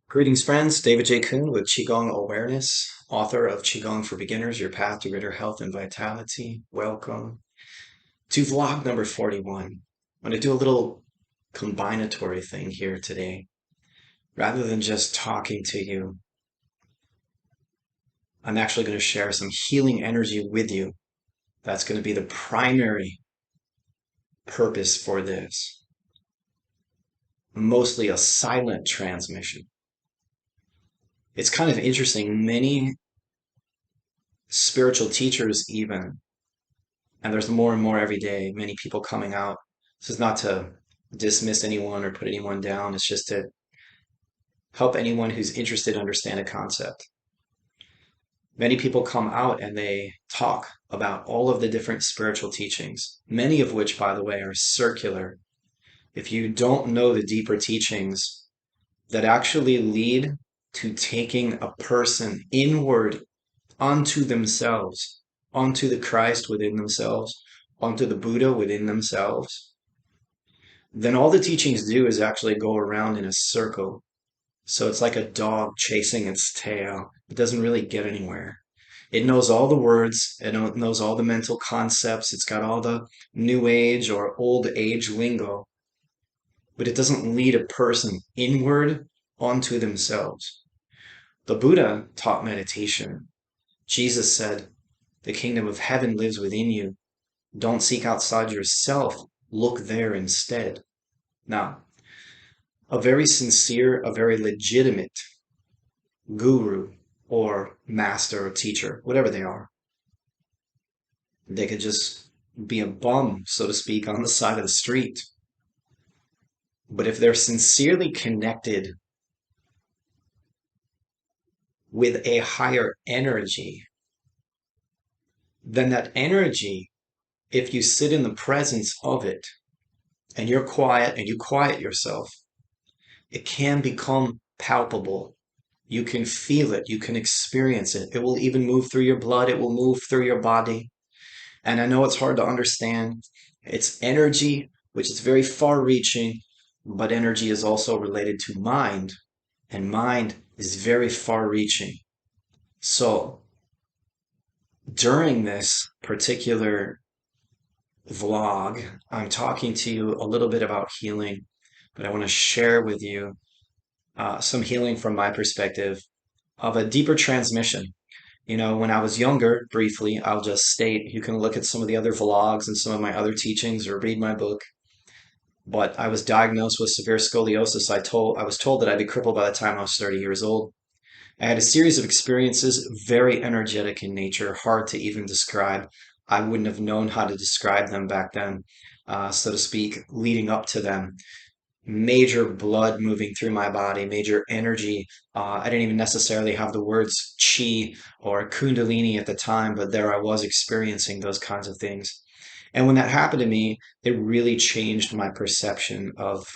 Greetings, friends. David J. Coon with Qigong Awareness, author of Qigong for Beginners, Your Path to Greater Health and Vitality. Welcome to vlog number 41. I'm going to do a little combinatory thing here today. Rather than just talking to you, I'm actually going to share some healing energy with you. That's going to be the primary purpose for this. Mostly a silent transmission. It's kind of interesting. Many spiritual teachers even, and there's more and more every day, many people coming out. This is not to dismiss anyone or put anyone down. It's just to help anyone who's interested understand a concept. Many people come out and they talk about all of the different spiritual teachings, many of which, by the way, are circular. If you don't know the deeper teachings that actually lead to taking a person inward onto themselves, onto the Christ within themselves, onto the Buddha within themselves, then all the teachings do is actually go around in a circle. So it's like a dog chasing its tail. It doesn't really get anywhere. It knows all the words, it knows all the mental concepts, it's got all the new age or old age lingo, but it doesn't lead a person inward onto themselves. The Buddha taught meditation. Jesus said, "The kingdom of heaven lives within you. Don't seek outside yourself. Look there instead." Now, a very sincere, a very legitimate guru or master or teacher, whatever they could just be a bum, so to speak, on the side of the street. But if they're sincerely connected with a higher energy, then that energy, if you sit in the presence of it and you're quiet and you quiet yourself, it can become palpable. You can feel it. You can experience it. It will even move through your blood. It will move through your body. And I know it's hard to understand. It's energy, which is very far reaching, but energy is also related to mind, and mind is very far reaching. So during this particular vlog, I'm talking to you a little bit about healing, but I want to share with you some healing from my perspective of a deeper transmission. You know, when I was younger, briefly, I'll just state, you can look at some of the other vlogs and some of my other teachings or read my book. But I was diagnosed with severe scoliosis. I was told that I'd be crippled by the time I was 30 years old. I had a series of experiences, very energetic in nature, hard to even describe. I wouldn't have known how to describe them back then, so to speak, leading up to them. Major blood moving through my body, major energy. I didn't even necessarily have the words chi or kundalini at the time, but there I was experiencing those kinds of things. And when that happened to me, it really changed my perception of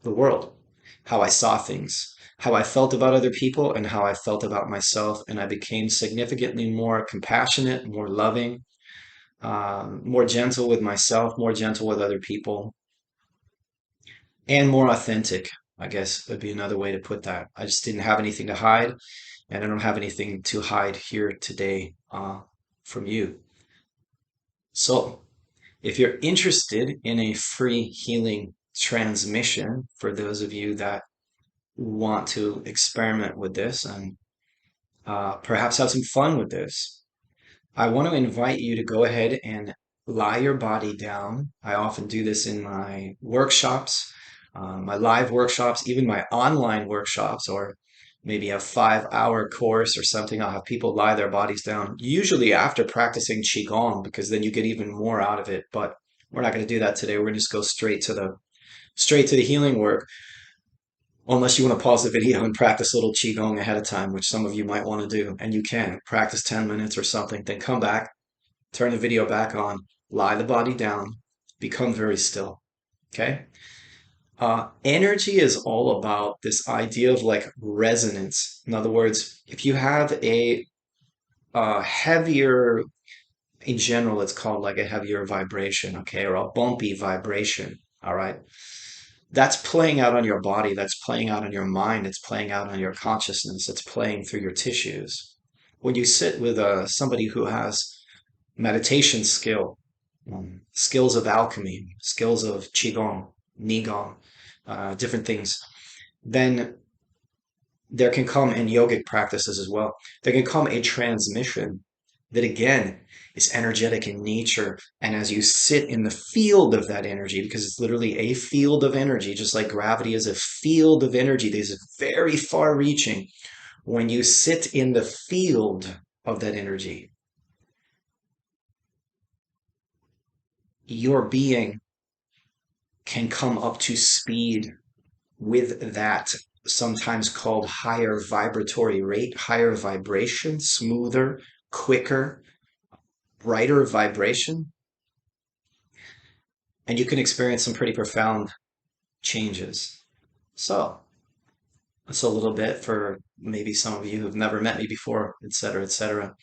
the world, how I saw things, how I felt about other people, and how I felt about myself. And I became significantly more compassionate, more loving, more gentle with myself, more gentle with other people, and more authentic, I guess would be another way to put that. I just didn't have anything to hide, and I don't have anything to hide here today from you. So, if you're interested in a free healing transmission, for those of you that want to experiment with this and perhaps have some fun with this, I want to invite you to go ahead and lie your body down. I often do this in my workshops, my live workshops, even my online workshops, or maybe a 5-hour course or something. I'll have people lie their bodies down, usually after practicing Qigong, because then you get even more out of it. But we're not going to do that today. We're going to just go straight to the healing work. Unless you want to pause the video and practice a little Qigong ahead of time, which some of you might want to do, and you can practice 10 minutes or something, then come back, turn the video back on, lie the body down, become very still. Okay? Energy is all about this idea of like resonance. In other words, if you have a heavier, in general, it's called like a heavier vibration, okay, or a bumpy vibration, all right? That's playing out on your body, that's playing out on your mind, it's playing out on your consciousness, it's playing through your tissues. When you sit with somebody who has meditation skill, skills of alchemy, skills of Qigong, Nigong, different things, then there can come, in yogic practices as well, there can come a transmission that again is energetic in nature. And as you sit in the field of that energy, because it's literally a field of energy, just like gravity is a field of energy, there's very far reaching. When you sit in the field of that energy, your being can come up to speed with that sometimes called higher vibratory rate, higher vibration, smoother, quicker, brighter vibration, and you can experience some pretty profound changes. So, that's a little bit for maybe some of you who've never met me before, etc., etc.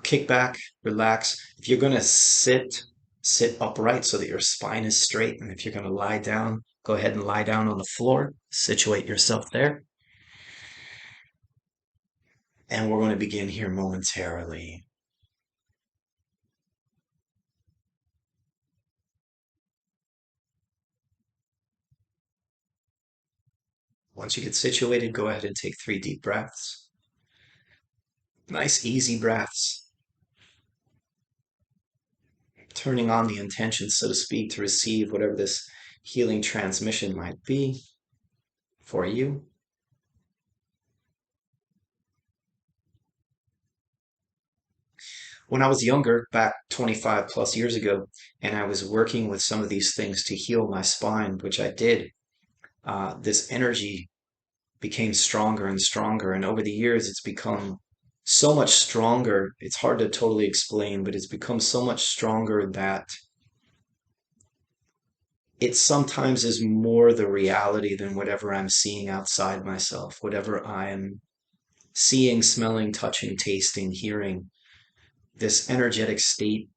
Kick back, relax. If you're going to sit, sit upright so that your spine is straight. And if you're going to lie down, go ahead and lie down on the floor. Situate yourself there. And we're going to begin here momentarily. Once you get situated, go ahead and take 3 deep breaths. Nice, easy breaths. Turning on the intention, so to speak, to receive whatever this healing transmission might be for you. When I was younger, back 25 plus years ago, and I was working with some of these things to heal my spine, which I did, this energy became stronger and stronger. And over the years, it's become so much stronger. It's hard to totally explain, but it's become so much stronger that it sometimes is more the reality than whatever I'm seeing outside myself, whatever I'm seeing, smelling, touching, tasting, hearing. This energetic state,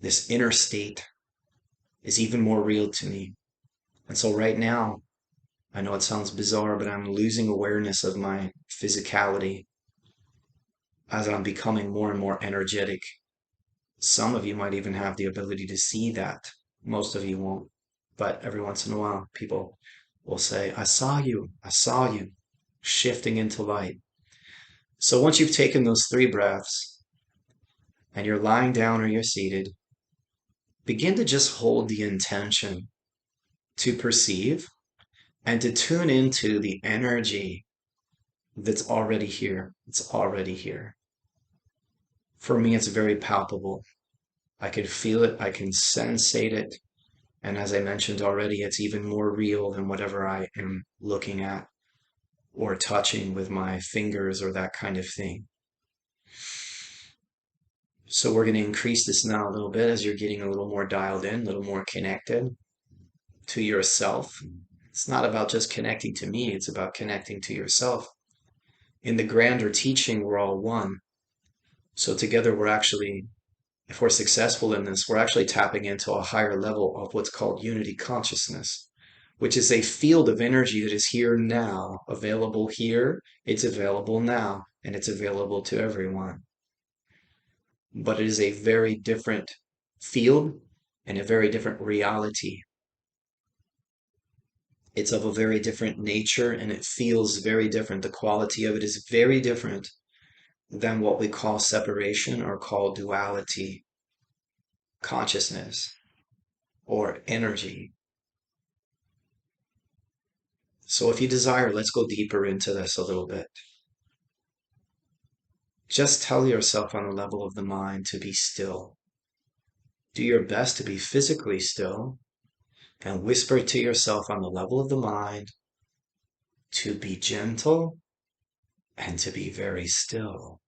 this inner state, is even more real to me. And so right now, I know it sounds bizarre, but I'm losing awareness of my physicality as I'm becoming more and more energetic. Some of you might even have the ability to see that. Most of you won't. But every once in a while, people will say, I saw you, shifting into light. So once you've taken those 3 breaths and you're lying down or you're seated, begin to just hold the intention to perceive and to tune into the energy that's already here. It's already here. For me, it's very palpable. I can feel it, I can sensate it. And as I mentioned already, it's even more real than whatever I am looking at or touching with my fingers or that kind of thing. So we're going to increase this now a little bit as you're getting a little more dialed in, a little more connected to yourself. It's not about just connecting to me, it's about connecting to yourself. In the grander teaching, we're all one. So together we're actually, if we're successful in this, we're actually tapping into a higher level of what's called unity consciousness, which is a field of energy that is here now, available here, it's available now, and it's available to everyone. But it is a very different field and a very different reality. It's of a very different nature and it feels very different. The quality of it is very different than what we call separation or call duality, consciousness, or energy. So if you desire, let's go deeper into this a little bit. Just tell yourself on the level of the mind to be still. Do your best to be physically still and whisper to yourself on the level of the mind to be gentle and to be very still.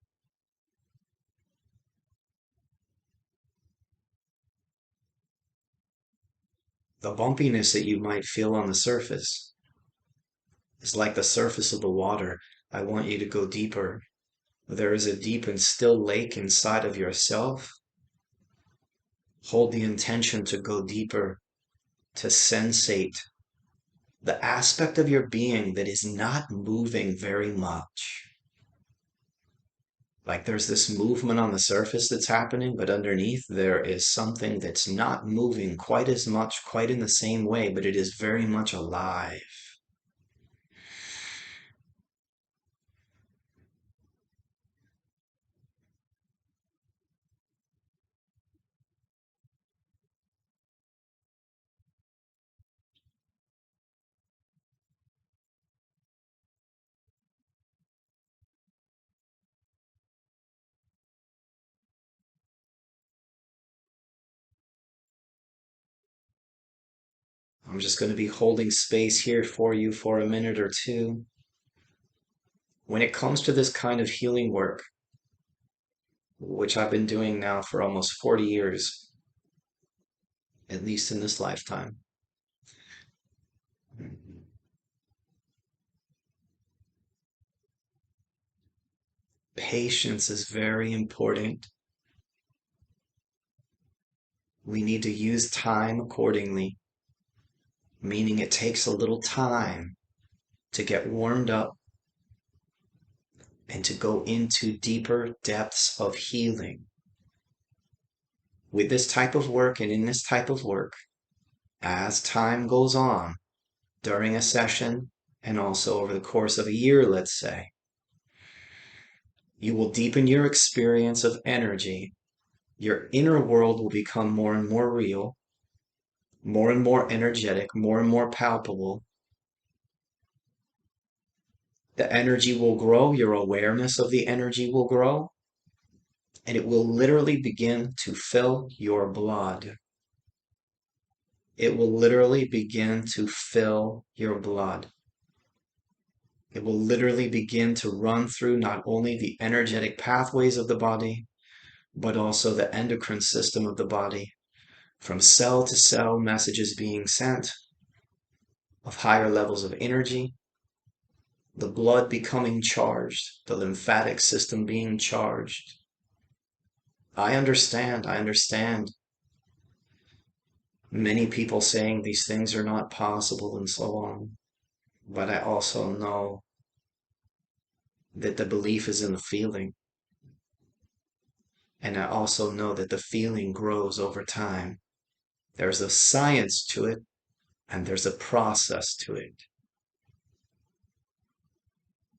The bumpiness that you might feel on the surface is like the surface of the water. I want you to go deeper. There is a deep and still lake inside of yourself. Hold the intention to go deeper to sensate the aspect of your being that is not moving very much. Like there's this movement on the surface that's happening, but underneath there is something that's not moving quite as much, quite in the same way, but it is very much alive. I'm just going to be holding space here for you for a minute or two. When it comes to this kind of healing work, which I've been doing now for almost 40 years, at least in this lifetime, patience is very important. We need to use time accordingly, meaning it takes a little time to get warmed up and to go into deeper depths of healing. With this type of work and in this type of work, as time goes on, during a session and also over the course of a year, let's say, you will deepen your experience of energy. Your inner world will become more and more real, more and more energetic, more and more palpable. The energy will grow, your awareness of the energy will grow, and it will literally begin to fill your blood. It will literally begin to fill your blood. It will literally begin to run through not only the energetic pathways of the body, but also the endocrine system of the body. From cell to cell, messages being sent of higher levels of energy, the blood becoming charged, the lymphatic system being charged. I understand. Many people saying these things are not possible and so on. But I also know that the belief is in the feeling. And I also know that the feeling grows over time. There's a science to it, and there's a process to it.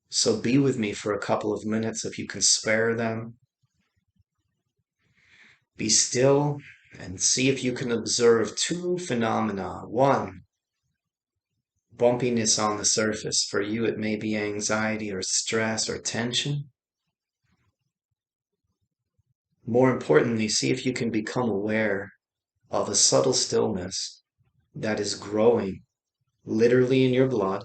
So be with me for a couple of minutes if you can spare them. Be still and see if you can observe two phenomena. One, bumpiness on the surface. For you, it may be anxiety or stress or tension. More importantly, see if you can become aware of a subtle stillness that is growing literally in your blood,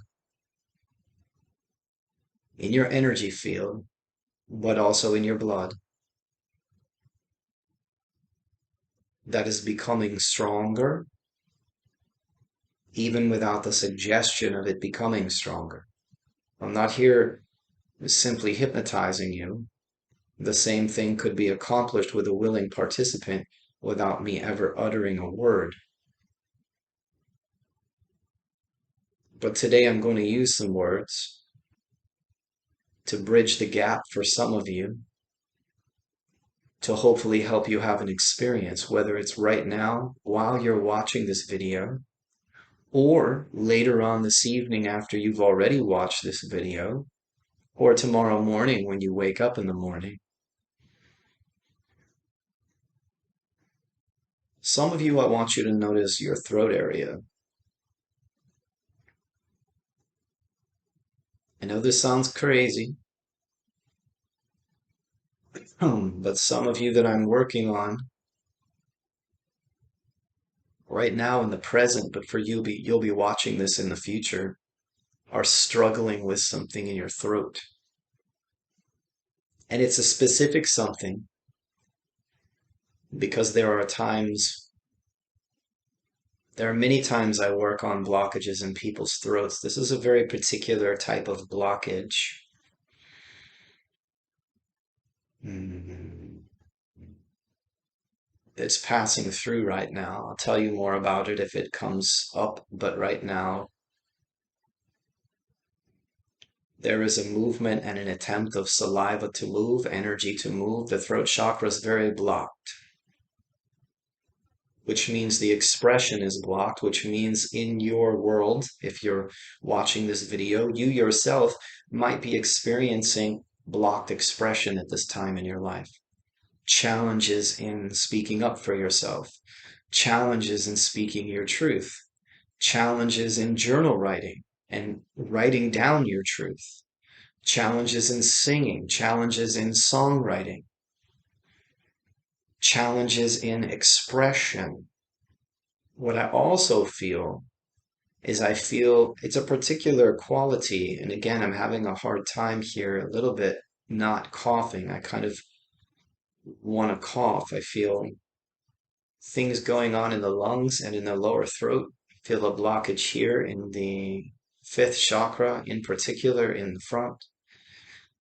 in your energy field, but also in your blood, that is becoming stronger, even without the suggestion of it becoming stronger. I'm not here simply hypnotizing you. The same thing could be accomplished with a willing participant without me ever uttering a word. But today I'm going to use some words to bridge the gap for some of you, to hopefully help you have an experience, whether it's right now while you're watching this video, or later on this evening after you've already watched this video, or tomorrow morning when you wake up in the morning. Some of you, I want you to notice your throat area. I know this sounds crazy, but some of you that I'm working on right now in the present, but for you, you'll be watching this in the future, are struggling with something in your throat. And it's a specific something because there are many times I work on blockages in people's throats. This is a very particular type of blockage. it's passing through right now. I'll tell you more about it if it comes up, but right now there is a movement and an attempt of saliva to move, energy to move. The throat chakra is very blocked, which means the expression is blocked, which means in your world, if you're watching this video, you yourself might be experiencing blocked expression at this time in your life. Challenges in speaking up for yourself, challenges in speaking your truth, challenges in journal writing and writing down your truth, challenges in singing, challenges in songwriting, challenges in expression. What I also feel is I feel it's a particular quality, and again, I'm having a hard time here a little bit not coughing. I kind of want to cough. I feel things going on in the lungs and in the lower throat. I feel a blockage here in the fifth chakra, in particular in the front.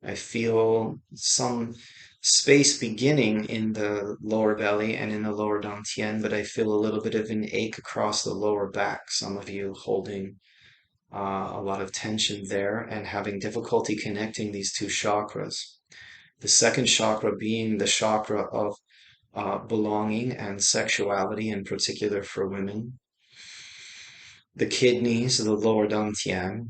I feel some space beginning in the lower belly and in the lower dantian, but I feel a little bit of an ache across the lower back. Some of you holding a lot of tension there and having difficulty connecting these two chakras. The second chakra being the chakra of belonging and sexuality, in particular for women. The kidneys, the lower dantian.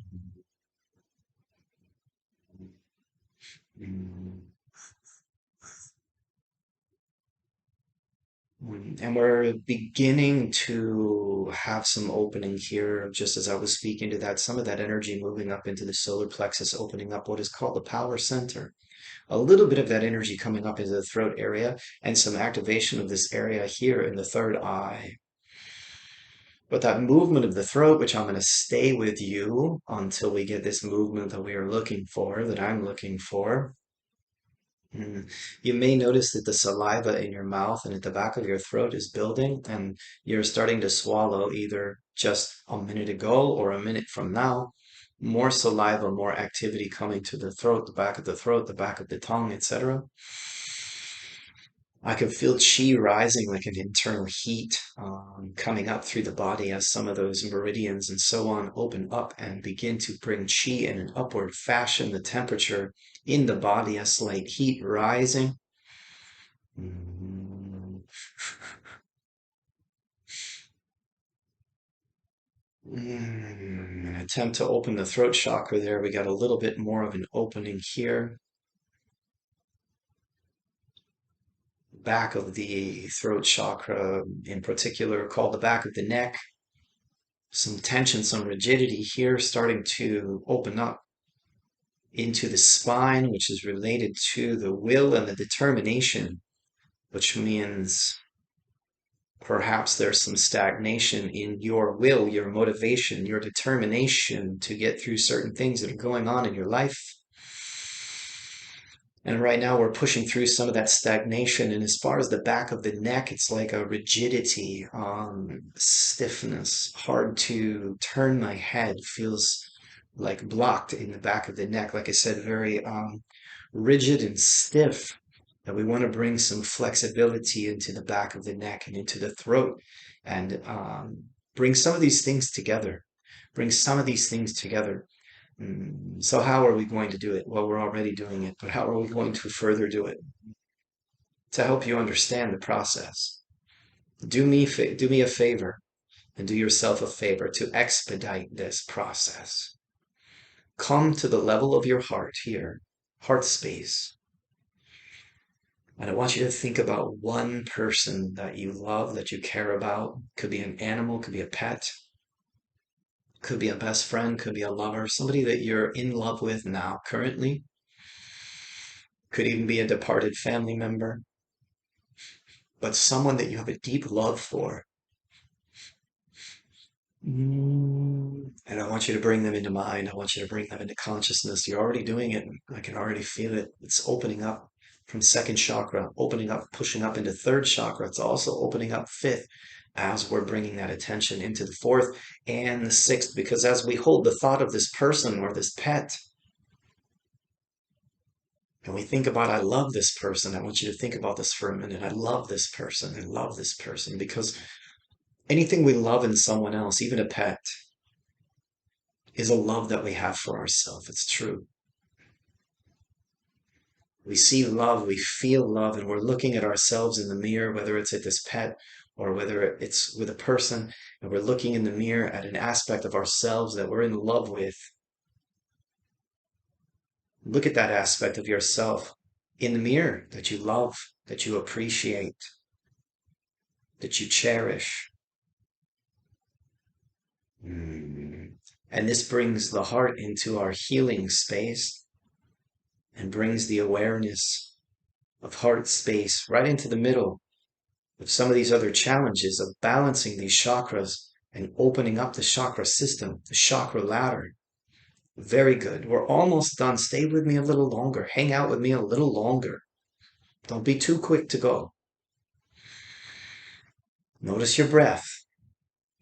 And we're beginning to have some opening here, just as I was speaking to that, some of that energy moving up into the solar plexus, opening up what is called the power center. A little bit of that energy coming up into the throat area and some activation of this area here in the third eye. But that movement of the throat, which I'm going to stay with you until we get this movement that we are looking for, that I'm looking for. You may notice that the saliva in your mouth and at the back of your throat is building, and you're starting to swallow either just a minute ago or a minute from now. More saliva, more activity coming to the throat, the back of the throat, the back of the tongue, etc. I can feel chi rising like an internal heat coming up through the body as some of those meridians and so on open up and begin to bring chi in an upward fashion. The temperature in the body, a slight heat rising. Attempt to open the throat chakra there. We got a little bit more of an opening here. Back of the throat chakra, in particular, called the back of the neck. Some tension, some rigidity here starting to open up into the spine, which is related to the will and the determination, which means perhaps there's some stagnation in your will, your motivation, your determination to get through certain things that are going on in your life. And right now we're pushing through some of that stagnation. And as far as the back of the neck, it's like a rigidity, stiffness, hard to turn my head, feels like blocked in the back of the neck. Like I said, very rigid and stiff. And we want to bring some flexibility into the back of the neck and into the throat and bring some of these things together. Bring some of these things together. So how are we going to do it? Well, we're already doing it, but how are we going to further do it? To help you understand the process. Do me a favor and do yourself a favor to expedite this process. Come to the level of your heart here, heart space. And I want you to think about one person that you love, that you care about. Could be an animal, could be a pet, could be a best friend, could be a lover, somebody that you're in love with now, currently. Could even be a departed family member, but someone that you have a deep love for. And I want you to bring them into mind. I want you to bring them into consciousness. You're already doing it. I can already feel it. It's opening up from second chakra, opening up, pushing up into third chakra. It's also opening up fifth as we're bringing that attention into the fourth and the sixth, because as we hold the thought of this person or this pet, And we think about, I love this person. I want you to think about this for a minute. I love this person. I love this person. Because anything we love in someone else, even a pet, is a love that we have for ourselves. It's true. We see love, we feel love, and we're looking at ourselves in the mirror, whether it's at this pet or whether it's with a person, and we're looking in the mirror at an aspect of ourselves that we're in love with. Look at that aspect of yourself in the mirror that you love, that you appreciate, that you cherish. And this brings the heart into our healing space and brings the awareness of heart space right into the middle of some of these other challenges of balancing these chakras and opening up the chakra system, the chakra ladder. Very good. We're almost done. Stay with me a little longer. Hang out with me a little longer. Don't be too quick to go. Notice your breath.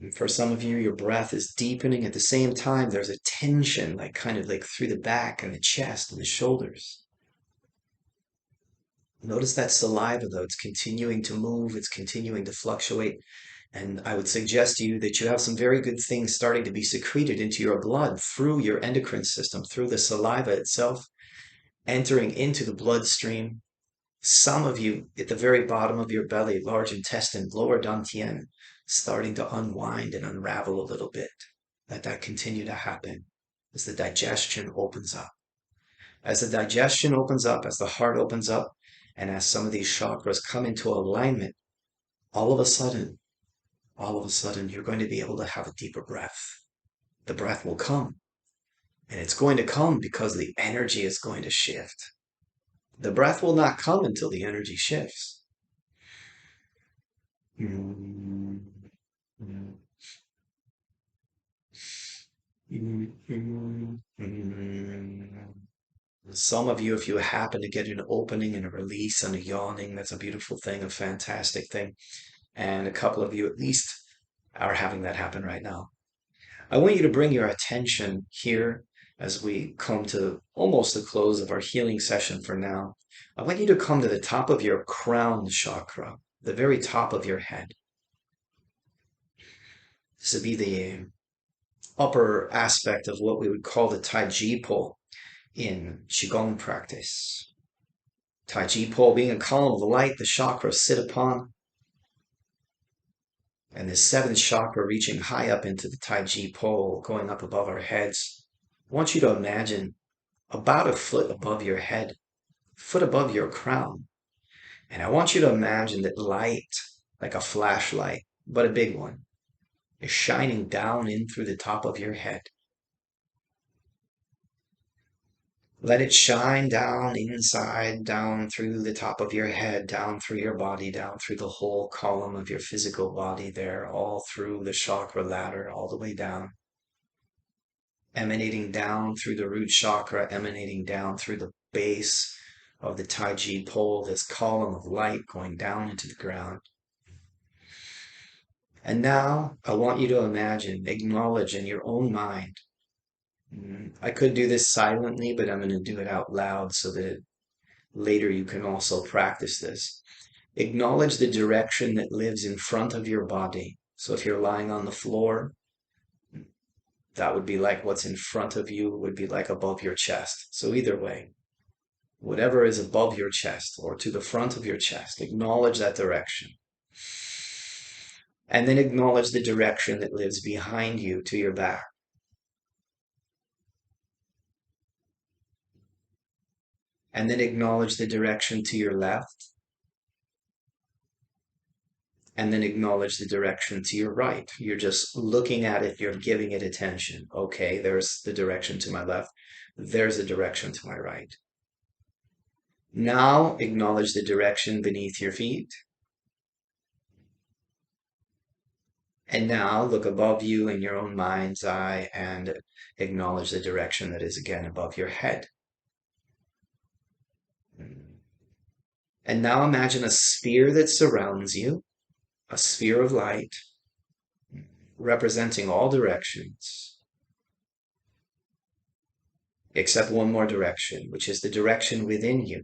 And for some of you, your breath is deepening. At the same time, there's a tension, like kind of like through the back and the chest and the shoulders. Notice that saliva, though. It's continuing to move. It's continuing to fluctuate. And I would suggest to you that you have some very good things starting to be secreted into your blood through your endocrine system, through the saliva itself, entering into the bloodstream. Some of you at the very bottom of your belly, large intestine, lower dantian, starting to unwind and unravel a little bit. Let that continue to happen as the digestion opens up. As the digestion opens up, as the heart opens up, and as some of these chakras come into alignment, all of a sudden, you're going to be able to have a deeper breath. The breath will come. And it's going to come because the energy is going to shift. The breath will not come until the energy shifts. Some of you, if you happen to get an opening and a release and a yawning, that's a beautiful thing, a fantastic thing. And a couple of you at least are having that happen right now. I want you to bring your attention here as we come to almost the close of our healing session for now. I want you to come to the top of your crown chakra, the very top of your head. This would be the upper aspect of what we would call the Tai Chi pole in Qigong practice. Tai Chi pole being a column of light the chakras sit upon, and the seventh chakra reaching high up into the Tai Chi pole, going up above our heads. I want you to imagine about a foot above your head, foot above your crown. And I want you to imagine that light, like a flashlight, but a big one, is shining down in through the top of your head. Let it shine down inside, down through the top of your head, down through your body, down through the whole column of your physical body there, all through the chakra ladder, all the way down. Emanating down through the root chakra, emanating down through the base of the Tai Chi pole, this column of light going down into the ground. And now I want you to imagine, acknowledge in your own mind. I could do this silently, but I'm going to do it out loud so that later you can also practice this. Acknowledge the direction that lives in front of your body. So if you're lying on the floor, that would be like what's in front of you would be like above your chest. So either way, whatever is above your chest or to the front of your chest, acknowledge that direction. And then acknowledge the direction that lives behind you to your back. And then acknowledge the direction to your left. And then acknowledge the direction to your right. You're just looking at it, you're giving it attention. Okay, there's the direction to my left. There's the direction to my right. Now acknowledge the direction beneath your feet. And now look above you in your own mind's eye and acknowledge the direction that is again above your head. And now imagine a sphere that surrounds you, a sphere of light, representing all directions. except one more direction, which is the direction within you.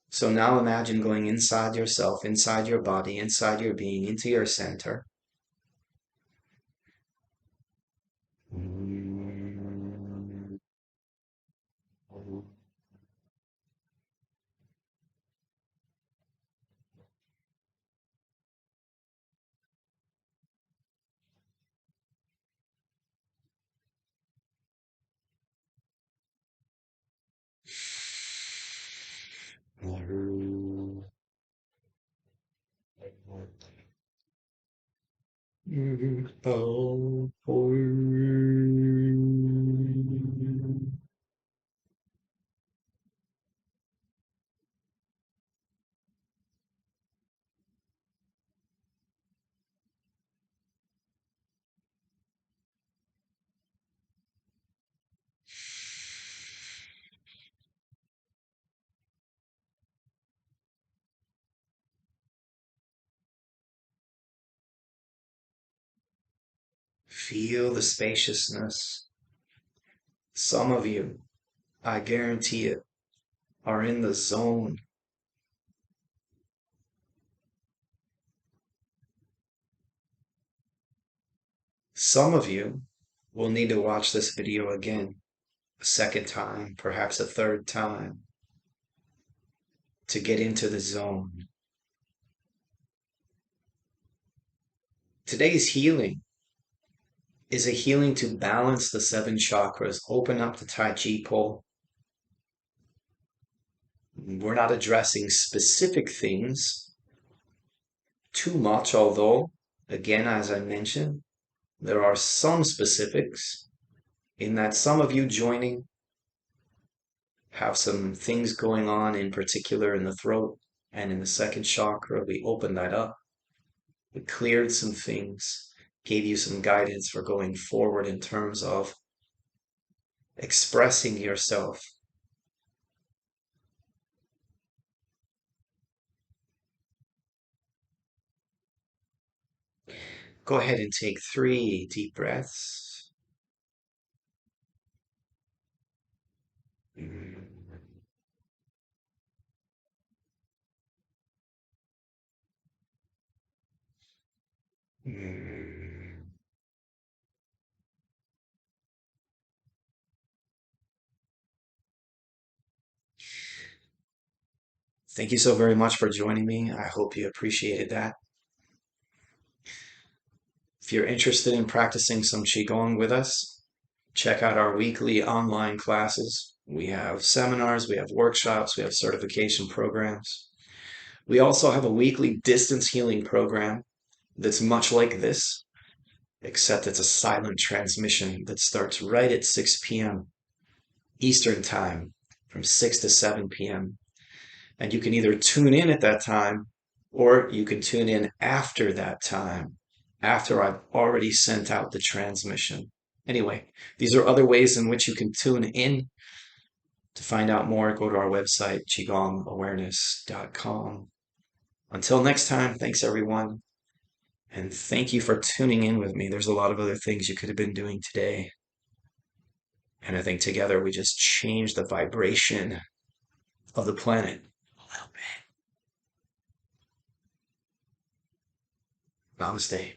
So now imagine going inside yourself, inside your body, inside your being, into your center. Feel the spaciousness. Some of you, I guarantee it, are in the zone. Some of you will need to watch this video again, a second time, perhaps a third time, to get into the zone. Today's healing is a healing to balance the 7 chakras, open up the Tai Chi pole. We're not addressing specific things too much, although, again, as I mentioned, there are some specifics in that some of you joining have some things going on, in particular in the throat and in the 2nd chakra. We opened that up. We cleared some things, gave you some guidance for going forward in terms of expressing yourself. Go ahead and take 3 deep breaths. Thank you so very much for joining me. I hope you appreciated that. If you're interested in practicing some Qigong with us, check out our weekly online classes. We have seminars, we have workshops, we have certification programs. We also have a weekly distance healing program that's much like this, except it's a silent transmission that starts right at 6 p.m. Eastern Time, from 6 to 7 p.m. And you can either tune in at that time, or you can tune in after that time, after I've already sent out the transmission. Anyway, these are other ways in which you can tune in. To find out more, go to our website, QigongAwareness.com. Until next time, thanks everyone. And thank you for tuning in with me. There's a lot of other things you could have been doing today. And I think together we just changed the vibration of the planet a little bit. Namaste.